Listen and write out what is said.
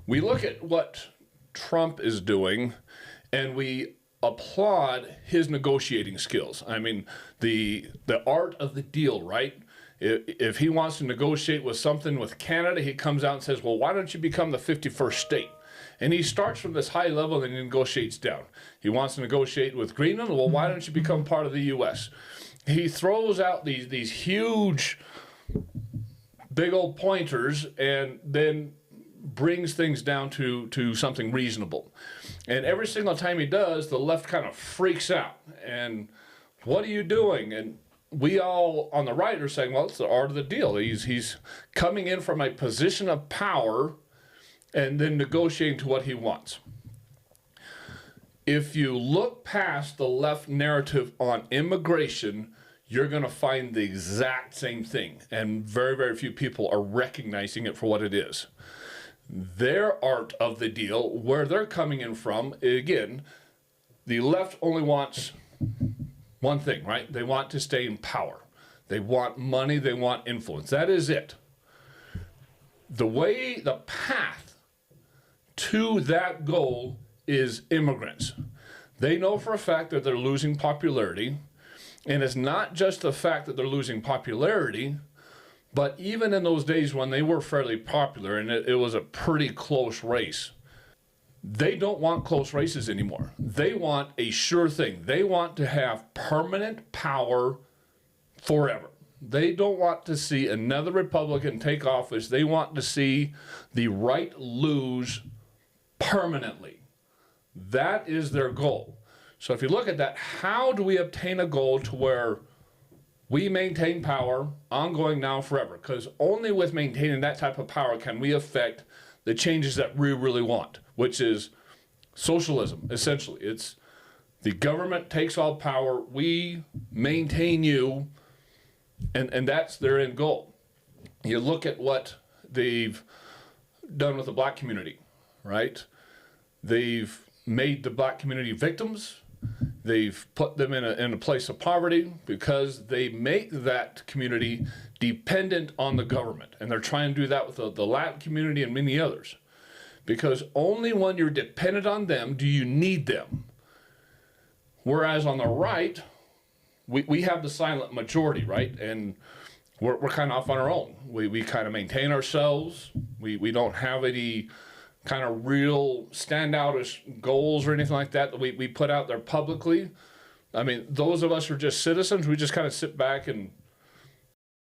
we look at what Trump is doing and we applaud his negotiating skills. I mean, the art of the deal, right? If he wants to negotiate with something with Canada, he comes out and says, well, why don't you become the 51st state? And he starts from this high level and he negotiates down. He wants to negotiate with Greenland. Well, why don't you become part of the U.S.? He throws out these huge, big old pointers and then brings things down to something reasonable. And every single time he does, the left kind of freaks out. And what are you doing? And we all on the right are saying, well, it's the art of the deal. He's coming in from a position of power and then negotiating to what he wants. If you look past the left narrative on immigration, you're going to find the exact same thing. And very, very few people are recognizing it for what it is. Their art of the deal, where they're coming in from, again, the left only wants one thing, right? They want to stay in power. They want money, they want influence. That is it. The path to that goal is immigrants. They know for a fact that they're losing popularity, and it's not just the fact that they're losing popularity, but even in those days when they were fairly popular and it was a pretty close race, they don't want close races anymore. They want a sure thing. They want to have permanent power forever. They don't want to see another Republican take office. They want to see the right lose permanently. That is their goal. So if you look at that, how do we obtain a goal to where we maintain power ongoing now forever? Because only with maintaining that type of power can we affect the changes that we really want, which is socialism, essentially. It's the government takes all power, we maintain you, and that's their end goal. You look at what they've done with the black community, right? They've made the black community victims. They've put them in a place of poverty because they make that community dependent on the government. And they're trying to do that with the Latin community and many others. Because only when you're dependent on them do you need them. Whereas on the right, we have the silent majority, right? And we're kind of off on our own. We kind of maintain ourselves. We don't have any kind of real standout goals or anything like that we put out there publicly. I mean, those of us who are just citizens, we just kind of sit back and